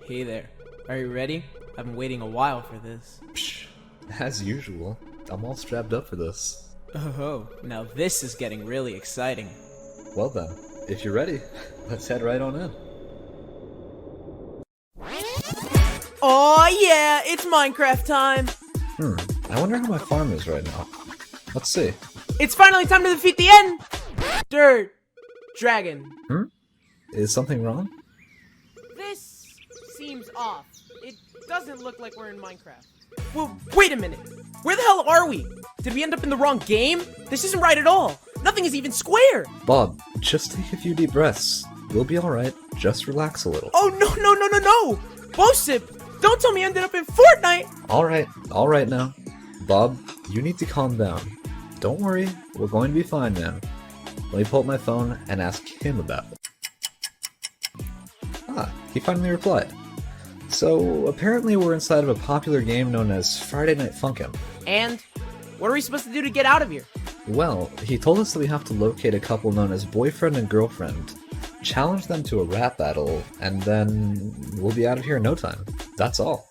Hey there. Are you ready? I've been waiting a while for this. Psh, as usual. I'm all strapped up for this. Oh, now this is getting really exciting. Well then, if you're ready, let's head right on in. Oh yeah, it's Minecraft time! I wonder how my farm is right now. Let's see. It's finally time to defeat the end! Dirt Dragon. Is something wrong? This seems off. It doesn't look like we're in Minecraft. Well, wait a minute. Where the hell are we? Did we end up in the wrong game? This isn't right at all. Nothing is even square. Bob, just take a few deep breaths. We'll be alright. Just relax a little. Oh, no. BOSIP, don't tell me I ended up in Fortnite. Alright now. Bob, you need to calm down. Don't worry, we're going to be fine, man. Let me pull up my phone and ask him about it. Ah, he finally replied. So, apparently we're inside of a popular game known as Friday Night Funkin'. And what are we supposed to do to get out of here? Well, he told us that we have to locate a couple known as boyfriend and girlfriend, challenge them to a rap battle, and then we'll be out of here in no time. That's all.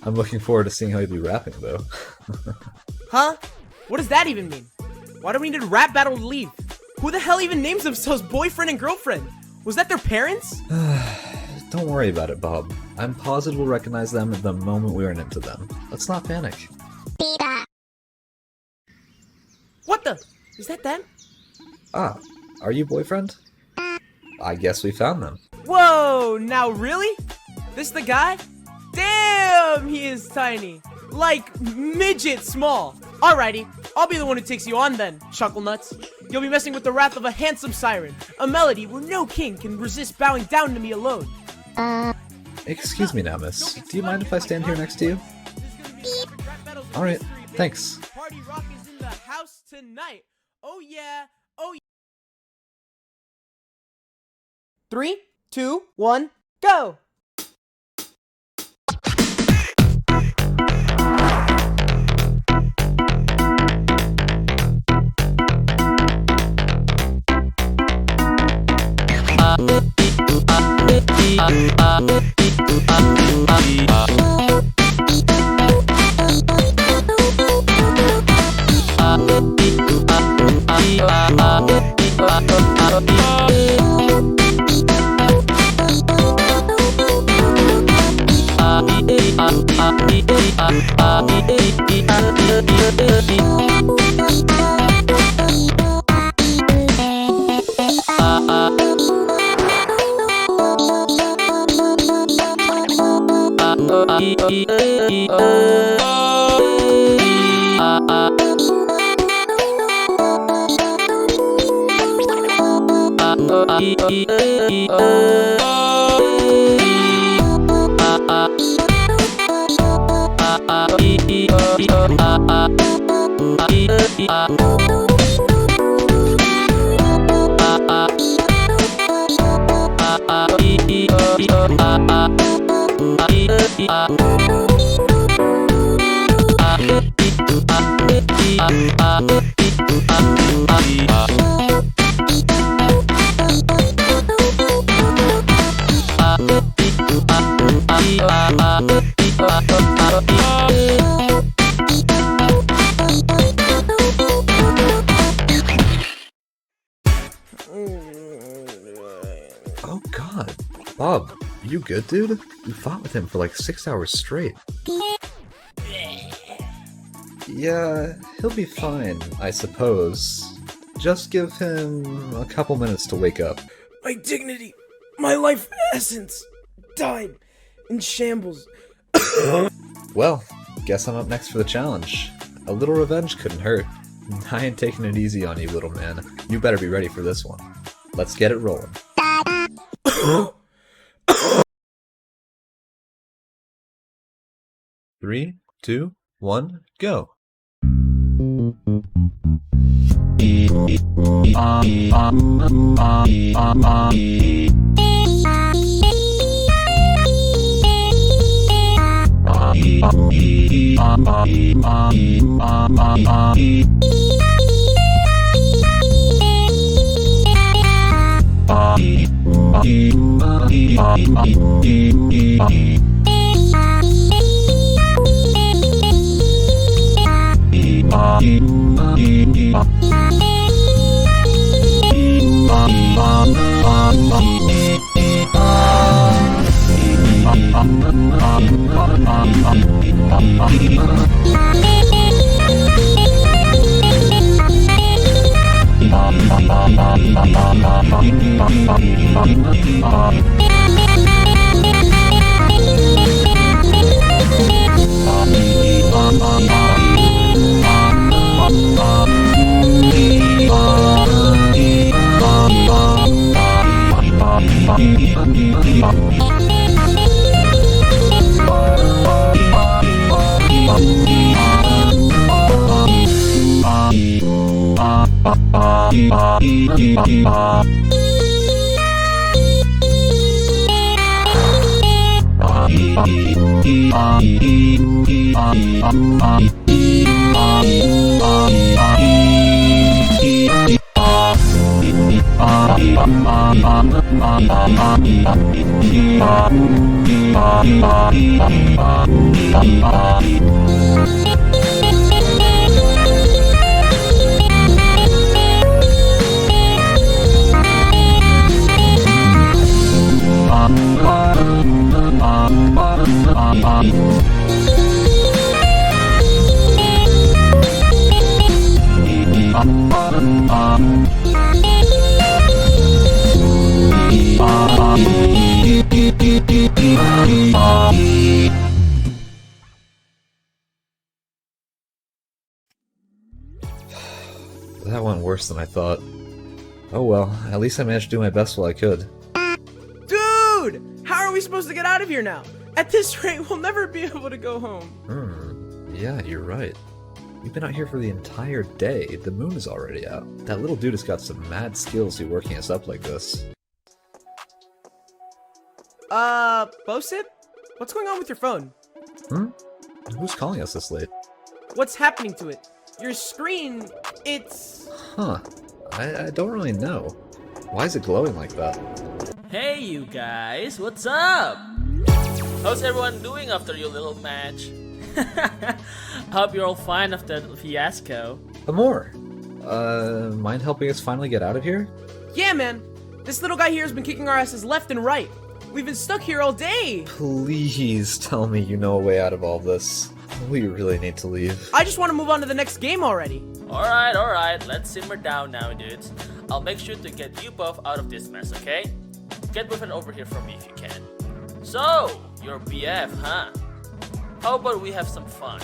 I'm looking forward to seeing how you'll be rapping, though. Huh? What does that even mean? Why do we need a rap battle to leave? Who the hell even names themselves boyfriend and girlfriend? Was that their parents? Don't worry about it, Bob. I'm positive we'll recognize them the moment we run into them. Let's not panic. What the? Is that them? Ah, are you boyfriend? I guess we found them. Whoa, now really? This the guy? Damn, he is tiny. Like, midget small. Alrighty, I'll be the one who takes you on then, Chuckle Nuts. You'll be messing with the wrath of a handsome siren, a melody where no king can resist bowing down to me alone. Excuse me now, miss. Do you mind if I stand here next to you? Alright, thanks. Party rock is in the house tonight. Oh yeah, oh yeah. 3, 2, 1, go! Oh god. Bob, you good, dude? You fought with him for like 6 hours straight. Yeah, he'll be fine, I suppose. Just give him a couple minutes to wake up. My dignity, my life essence, died in shambles. Well, guess I'm up next for the challenge. A little revenge couldn't hurt. I ain't taking it easy on you, little man. You better be ready for this one. Let's get it rolling. Three, 2, 1, go. That went worse than I thought. Oh well, at least I managed to do my best while I could. Dude! How are we supposed to get out of here now? At this rate, we'll never be able to go home. Yeah, you're right. We've been out here for the entire day. The moon is already out. That little dude has got some mad skills to be working us up like this. BOSIP? What's going on with your phone? Who's calling us this late? What's happening to it? Your screen, it's... Huh. I don't really know. Why is it glowing like that? Hey you guys, what's up? How's everyone doing after your little match? Hope you're all fine after the fiasco. Amor! Mind helping us finally get out of here? Yeah, man. This little guy here has been kicking our asses left and right. We've been stuck here all day. Please tell me you know a way out of all this. We really need to leave. I just want to move on to the next game already. Alright, let's simmer down now, dudes. I'll make sure to get you both out of this mess, okay? Get with and over here for me if you can. So, you're BF, huh? How about we have some fun?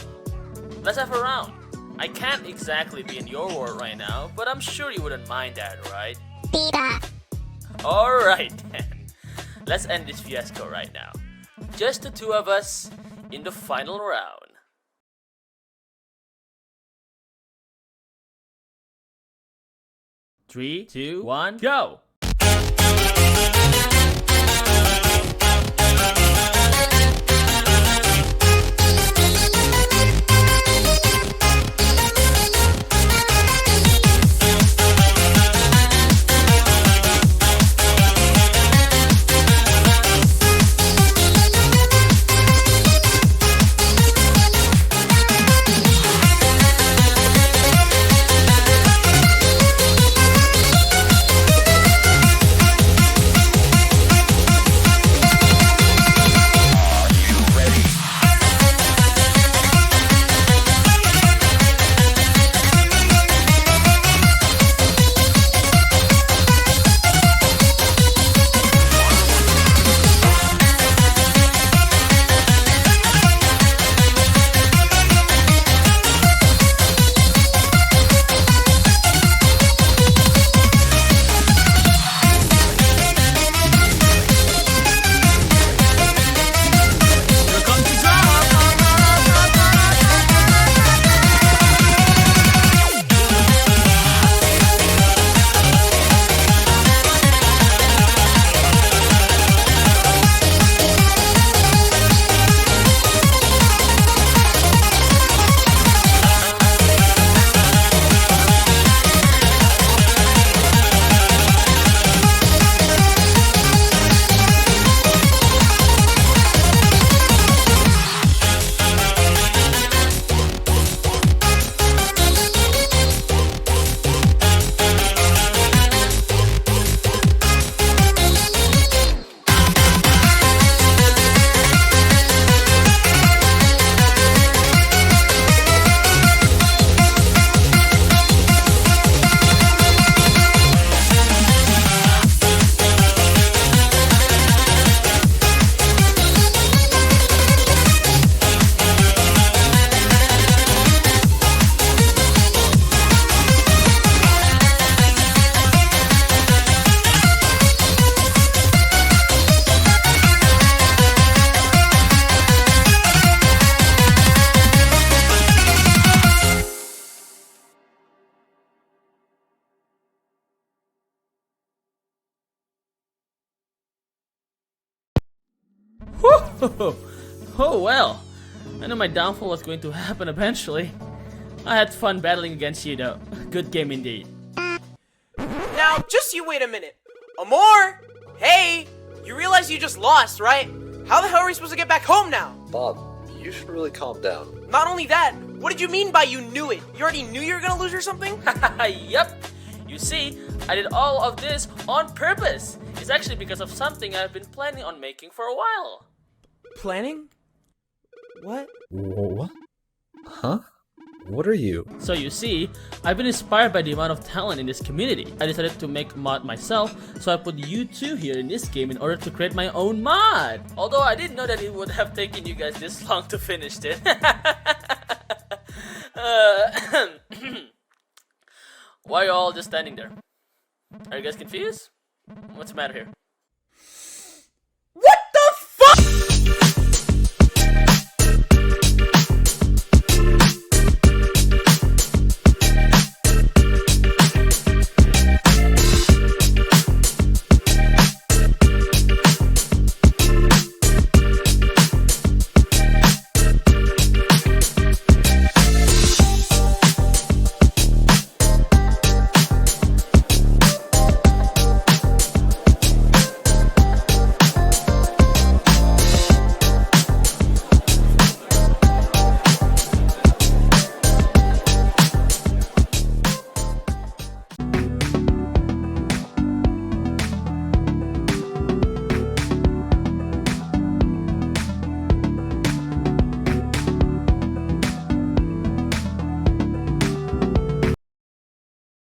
Let's have a round. I can't exactly be in your world right now, but I'm sure you wouldn't mind that, right? Alright then. Let's end this fiasco right now. Just the two of us in the final round. 3, 2, 1, go! Oh well. I knew my downfall was going to happen eventually. I had fun battling against you though. Good game indeed. Now, just you wait a minute. Amor! Hey! You realize you just lost, right? How the hell are we supposed to get back home now? Bob, you should really calm down. Not only that, what did you mean by you knew it? You already knew you were gonna lose or something? Yup. You see, I did all of this on purpose. It's actually because of something I've been planning on making for a while. Planning? What? What? Huh? What are you? So you see, I've been inspired by the amount of talent in this community. I decided to make a mod myself, so I put you two here in this game in order to create my own mod. Although I didn't know that it would have taken you guys this long to finish it. Why are you all just standing there? Are you guys confused? What's the matter here?